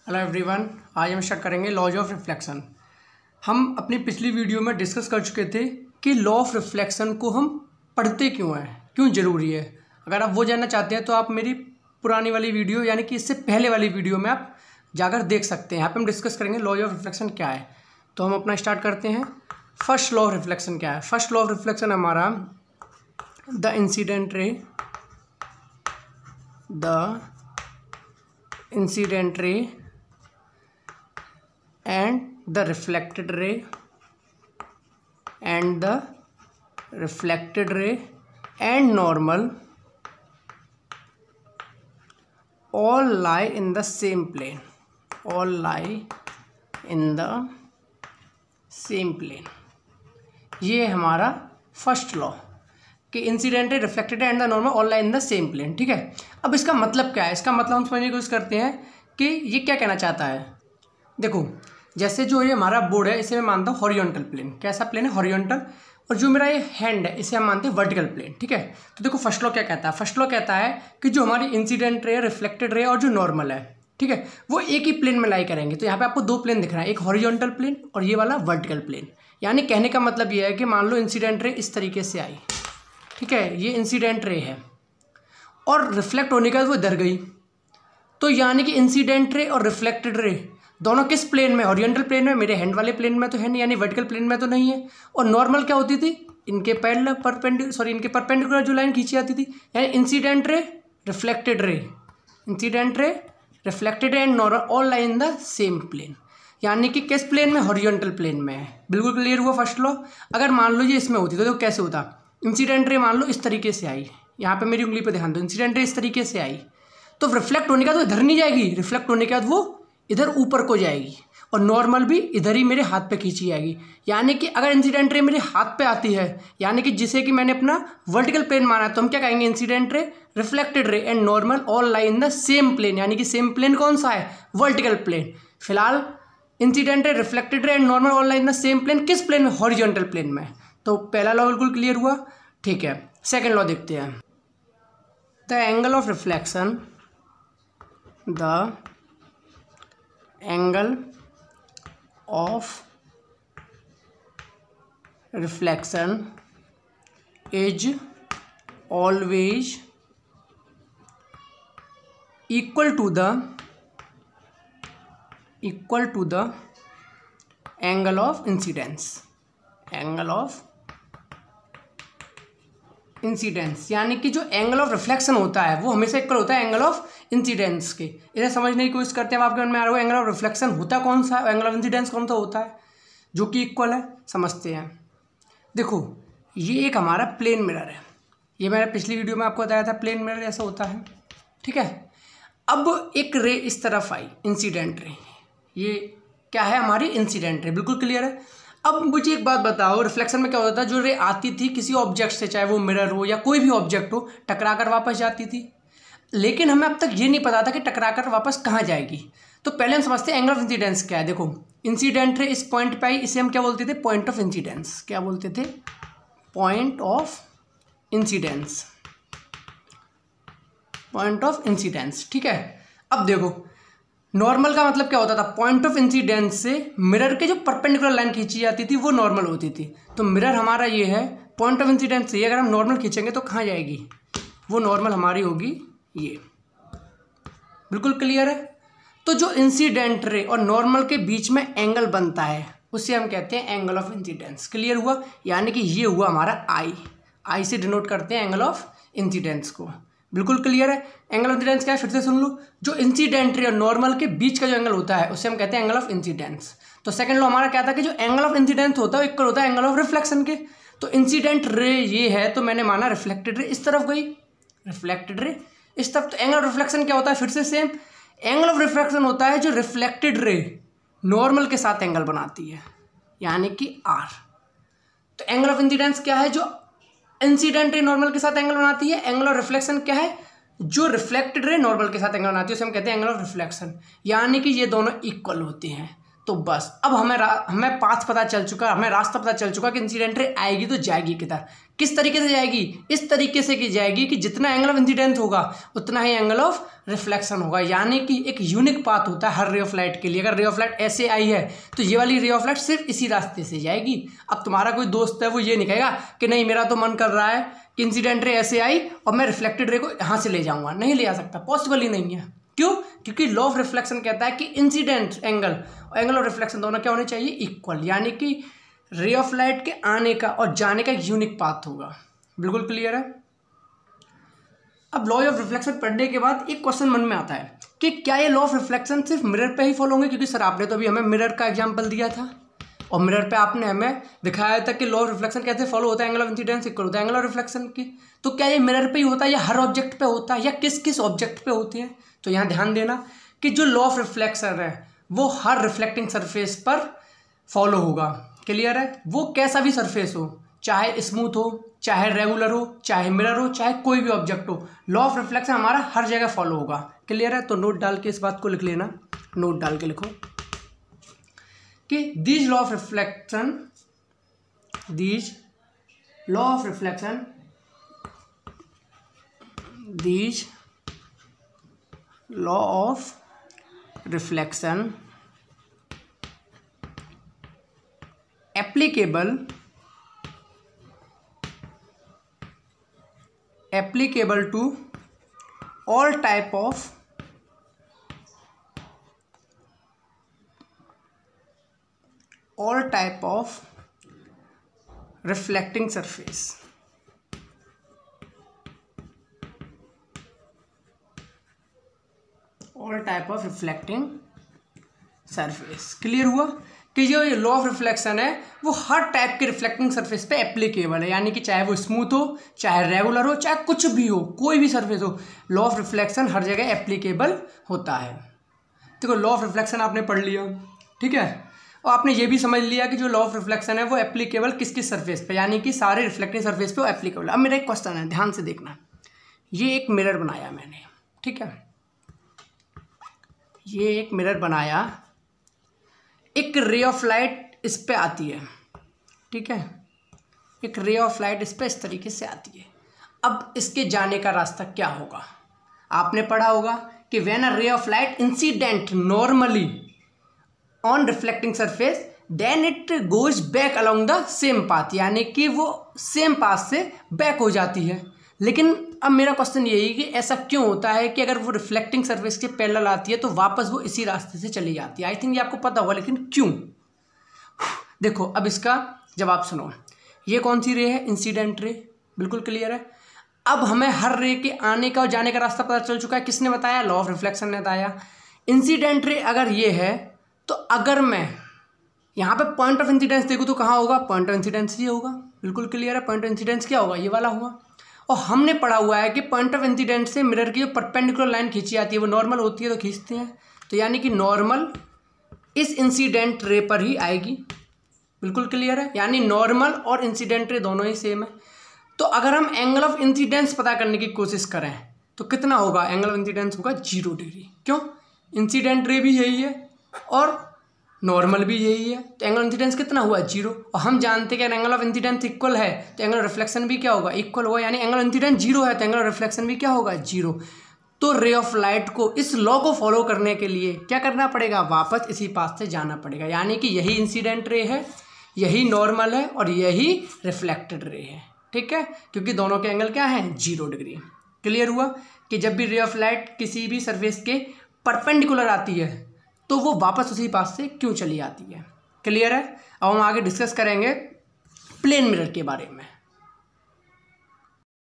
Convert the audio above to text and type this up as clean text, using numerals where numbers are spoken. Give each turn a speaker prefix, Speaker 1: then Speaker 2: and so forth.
Speaker 1: Hello everyone, आज हम start करेंगे लॉज ऑफ रिफ्लेक्शन। हम अपनी पिछली वीडियो में डिस्कस कर चुके थे कि लॉ ऑफ रिफ्लेक्शन को हम पढ़ते क्यों हैं, क्यों ज़रूरी है। अगर आप वो जानना चाहते हैं तो आप मेरी पुरानी वाली वीडियो यानी कि इससे पहले वाली वीडियो में आप जाकर देख सकते हैं। यहाँ पे हम डिस्कस करेंगे लॉज ऑफ रिफ्लेक्शन क्या है। तो हम अपना स्टार्ट करते हैं। फर्स्ट लॉ ऑफ रिफ्लेक्शन क्या है। फर्स्ट लॉ ऑफ रिफ्लेक्शन हमारा the incident ray and the reflected ray and normal all lie in the same plane, ये हमारा फर्स्ट लॉ कि incident ray, reflected ray and the normal all lie in the same plane. ठीक है, अब इसका मतलब क्या है। इसका मतलब हम समझने की कोशिश करते हैं कि ये क्या कहना चाहता है। देखो, जैसे जो ये हमारा बोर्ड है इसे मैं मानता हूँ हॉरिजॉन्टल प्लेन। कैसा प्लेन है? हॉरिजॉन्टल। और जो मेरा ये हैंड है इसे हम मानते हैं वर्टिकल प्लेन। ठीक है, तो देखो फर्स्ट लॉ क्या कहता है। फर्स्ट लॉ कहता है कि जो हमारी इंसिडेंट रे, रिफ्लेक्टेड रे और जो नॉर्मल है, ठीक है, वो एक ही प्लेन में लाई करेंगे। तो यहाँ पे आपको दो प्लेन दिख रहा है, एक हॉरिजॉन्टल प्लेन और ये वाला वर्टिकल प्लेन। यानी कहने का मतलब ये है कि मान लो इंसिडेंट रे इस तरीके से आई, ठीक है, ये इंसिडेंट रे है और रिफ्लेक्ट होने के बाद वो इधर गई। तो यानी कि इंसिडेंट रे और रिफ्लेक्टेड रे दोनों किस प्लेन में? हॉरिजॉन्टल प्लेन में। मेरे हैंड वाले प्लेन में तो है नहीं, यानी वर्टिकल प्लेन में तो नहीं है। और नॉर्मल क्या होती थी? इनके परपेंडिकुलर जो लाइन खींची जाती थी। यानी incident ray, reflected ray, and normal all line in the same plane. यानी कि किस प्लेन में? हॉरिजॉन्टल प्लेन में है। बिल्कुल क्लियर हुआ फर्स्ट लॉ। अगर मान लो ये इसमें होती तो देखो कैसे होता। इंसिडेंट रे मान लो इस तरीके से आई, यहाँ पे मेरी उंगली पे ध्यान दो। इंसिडेंट रे इस तरीके से आई तो रिफ्लेक्ट होने के बाद वो इधर नहीं जाएगी, रिफ्लेक्ट होने के बाद वो इधर ऊपर को जाएगी। और नॉर्मल भी इधर ही मेरे हाथ पे खींची जाएगी। यानी कि अगर इंसिडेंट रे मेरे हाथ पे आती है, यानी कि जिसे कि मैंने अपना वर्टिकल प्लेन माना है, तो हम क्या कहेंगे? Incident ray, reflected ray and normal all lie in the same plane. यानी कि सेम प्लेन कौन सा है? Vertical plane. फिलहाल incident ray, reflected ray and normal all lie in the same plane किस प्लेन में? हॉरिजॉन्टल प्लेन में। तो पहला लॉ बिल्कुल क्लियर हुआ। ठीक है, सेकेंड लॉ देखते हैं। The angle of reflection, angle of reflection is always equal to the angle of incidence, यानी कि जो एंगल ऑफ रिफ्लेक्शन होता है वो हमेशा इक्वल होता है एंगल ऑफ इंसिडेंस के। इसे समझने की कोशिश करते हैं। आपके मन में आ रहा है एंगल ऑफ रिफ्लेक्शन होता कौन सा है, एंगल ऑफ इंसिडेंस कौन सा होता है जो कि इक्वल है। समझते हैं। देखो, ये एक हमारा प्लेन मिरर है। ये मैंने पिछली वीडियो में आपको बताया था प्लेन मिरर ऐसा होता है। ठीक है, अब एक रे इस तरफ आई, इंसिडेंट रे। ये क्या है? हमारी इंसिडेंट रे। बिल्कुल क्लियर है। अब मुझे एक बात बताओ, रिफ्लेक्शन में क्या होता था? जो रे आती थी किसी ऑब्जेक्ट से, चाहे वो मिरर हो या कोई भी ऑब्जेक्ट हो, टकरा कर वापस जाती थी। लेकिन हमें अब तक ये नहीं पता था कि टकरा कर वापस कहाँ जाएगी। तो पहले हम समझते हैं एंगल ऑफ इंसिडेंस क्या है। देखो, इंसिडेंट रे इस पॉइंट पे आई, इसे हम क्या बोलते थे? Point of incidence. क्या बोलते थे? Point of incidence. ठीक है, अब देखो नॉर्मल का मतलब क्या होता था? पॉइंट ऑफ इंसिडेंस से मिरर के जो परपेंडिकुलर लाइन खींची जाती थी वो नॉर्मल होती थी। तो मिरर हमारा ये है, पॉइंट ऑफ इंसिडेंस से अगर हम नॉर्मल खींचेंगे तो कहाँ जाएगी? वो नॉर्मल हमारी होगी ये। बिल्कुल क्लियर है। तो जो इंसिडेंट रे और नॉर्मल के बीच में एंगल बनता है उसे हम कहते हैं एंगल ऑफ इंसिडेंस। क्लियर हुआ। यानी कि ये हुआ हमारा आई से डिनोट करते हैं एंगल ऑफ इंसिडेंस को। बिल्कुल क्लियर है। एंगल ऑफ इंसिडेंस क्या है? फिर से सुन लो। जो इंसिडेंट रे और नॉर्मल के बीच का जो एंगल होता है उसे हम कहते हैं एंगल ऑफ इंसिडेंस। तो सेकंड लॉ हमारा क्या था कि जो एंगल ऑफ इंसिडेंस होता है वो इक्वल होता है एंगल ऑफ रिफ्लेक्शन के। तो इंसिडेंट रे ये है तो मैंने माना रिफ्लेक्टेड रे इस तरफ गई, रिफ्लेक्टेड रे इस तरफ। तो एंगल ऑफ रिफ्लेक्शन क्या होता है? फिर से सेम। एंगल ऑफ रिफ्लेक्शन होता है जो रिफ्लेक्टेड रे नॉर्मल के साथ एंगल बनाती है, यानी कि आर। तो एंगल ऑफ इंसिडेंस क्या है? जो इंसिडेंट रे नॉर्मल के साथ एंगल बनाती है। एंगल ऑफ रिफ्लेक्शन क्या है? जो रिफ्लेक्टेड रे नॉर्मल के साथ एंगल बनाती है उसे हम कहते हैं एंगल ऑफ रिफ्लेक्शन। यानी कि ये दोनों इक्वल होते हैं। तो बस अब हमें पाथ पता चल चुका, हमें रास्ता पता चल चुका कि इंसिडेंट रे आएगी तो जाएगी किधर। किस तरीके से जाएगी, इस तरीके से की जाएगी कि जितना एंगल ऑफ इंसिडेंस होगा उतना ही एंगल ऑफ रिफ्लेक्शन होगा। यानी कि एक यूनिक पाथ होता है हर रे ऑफ लाइट के लिए। अगर रे ऑफ लाइट ऐसे आई है तो ये वाली रे ऑफ लाइट सिर्फ इसी रास्ते से जाएगी। अब तुम्हारा कोई दोस्त है वो ये नहीं कहेगा कि नहीं मेरा तो मन कर रहा है कि इंसिडेंट रे ऐसे आई और मैं रिफ्लेक्टेड रे को यहाँ से ले जाऊँगा, नहीं ले जा सकता, पॉसिबल ही नहीं है। क्यों? क्योंकि लॉ ऑफ रिफ्लेक्शन कहता है कि इंसिडेंट एंगल और एंगल ऑफ रिफ्लेक्शन दोनों क्या होने चाहिए, इक्वल। यानी कि रे ऑफ लाइट के आने का और जाने का यूनिक पाथ होगा। बिल्कुल क्लियर है। अब लॉ ऑफ रिफ्लेक्शन पढ़ने के बाद एक क्वेश्चन मन में आता है कि क्या ये लॉ ऑफ रिफ्लेक्शन सिर्फ मिरर पे ही फॉलो होंगे, क्योंकि सर आपने तो अभी हमें मिरर का एग्जांपल दिया था और मिरर पे आपने हमें दिखाया था कि लॉ ऑफ रिफ्लेक्शन कैसे फॉलो होता है, एंगल ऑफ इंसिडेंस इक्वल होता है एंगल ऑफ रिफ्लेक्शन की। तो क्या ये मिरर पे ही होता है या हर ऑब्जेक्ट पे होता है या किस किस ऑब्जेक्ट पे होते हैं? तो यहाँ ध्यान देना कि जो लॉ ऑफ रिफ्लेक्शन है वो हर रिफ्लेक्टिंग सरफेस पर फॉलो होगा। क्लियर है? वो कैसा भी सरफेस हो, चाहे स्मूथ हो, चाहे रेगुलर हो, चाहे मिरर हो, चाहे कोई भी ऑब्जेक्ट हो, लॉ ऑफ रिफ्लेक्शन हमारा हर जगह फॉलो होगा। क्लियर है? तो नोट डाल के इस बात को लिख लेना, नोट डाल के लिखो कि this law of reflection, this law of reflection, this law of reflection applicable to all type of reflecting surface। all type of reflecting surface। Clear हुआ कि जो ये लॉ ऑफ रिफ्लेक्शन है वो हर टाइप के रिफ्लेक्टिंग सरफेस पे applicable है। यानी कि चाहे वो स्मूथ हो, चाहे रेगुलर हो, चाहे कुछ भी हो, कोई भी सरफेस हो, लॉ ऑफ रिफ्लेक्शन हर जगह एप्लीकेबल होता है। देखो लॉ ऑफ रिफ्लेक्शन आपने पढ़ लिया, ठीक है, और आपने ये भी समझ लिया कि जो लॉ ऑफ रिफ्लेक्शन है वो एप्लीकेबल किस किस सरफेस पे, यानी कि सारे रिफ्लेक्टिंग सरफेस पे वो एप्लीकेबल। अब मेरा एक क्वेश्चन है, ध्यान से देखना। ये एक मिरर बनाया मैंने, ठीक है, ये एक मिरर बनाया, एक रे ऑफ लाइट इस पे आती है, ठीक है, एक रे ऑफ लाइट इस पे इस तरीके से आती है। अब इसके जाने का रास्ता क्या होगा? आपने पढ़ा होगा कि when a ray of light incident normally on reflecting surface then it goes back along the same path, यानी कि वो सेम पाथ से बैक हो जाती है। लेकिन अब मेरा क्वेश्चन यही है कि ऐसा क्यों होता है कि अगर वो रिफ्लेक्टिंग सरफेस के पैरेलल आती है तो वापस वो इसी रास्ते से चली जाती है? आई थिंक ये आपको पता होगा, लेकिन क्यों? देखो अब इसका जवाब सुनो। ये कौन सी रे है? Incident ray. बिल्कुल क्लियर है। अब हमें हर रे के आने का और जाने का रास्ता पता चल चुका है। किसने बताया? लॉ ऑफ रिफ्लेक्शन ने बताया। इंसिडेंट रे अगर ये है तो अगर मैं यहाँ पे पॉइंट ऑफ इंसिडेंस देखूँ तो कहाँ होगा? पॉइंट ऑफ इंसिडेंस ये होगा। बिल्कुल क्लियर है। पॉइंट ऑफ इंसिडेंस क्या होगा? ये वाला होगा। और हमने पढ़ा हुआ है कि पॉइंट ऑफ इंसिडेंस से मिरर की जो परपेंडिकुलर लाइन खींची जाती है वो नॉर्मल होती है तो खींचते हैं, तो यानी कि नॉर्मल इस इंसिडेंट रे पर ही आएगी। बिल्कुल क्लियर है। यानी नॉर्मल और इंसिडेंट रे दोनों ही सेम है। तो अगर हम एंगल ऑफ इंसिडेंस पता करने की कोशिश करें तो कितना होगा? एंगल ऑफ इंसिडेंस होगा 0 डिग्री। क्यों? इंसिडेंट रे भी यही है और नॉर्मल भी यही है, तो एंगल ऑफ इंसिडेंस कितना हुआ? 0। और हम जानते हैं कि एंगल ऑफ इंसिडेंस इक्वल है तो एंगल ऑफ रिफ्लेक्शन भी क्या होगा? इक्वल होगा। यानी एंगल ऑफ इंसिडेंस 0 है तो एंगल ऑफ रिफ्लेक्शन भी क्या होगा? 0। तो रे ऑफ लाइट को इस लॉ को फॉलो करने के लिए क्या करना पड़ेगा? वापस इसी पाथ से जाना पड़ेगा। यानी कि यही इंसिडेंट रे है, यही नॉर्मल है और यही रिफ्लेक्टेड रे है, ठीक है, क्योंकि दोनों के एंगल क्या है? 0 डिग्री। क्लियर हुआ कि जब भी रे ऑफ लाइट किसी भी सरफेस के परपेंडिकुलर आती है तो वो वापस उसी पास से क्यों चली आती है। क्लियर है। अब हम आगे डिस्कस करेंगे प्लेन मिरर के बारे में।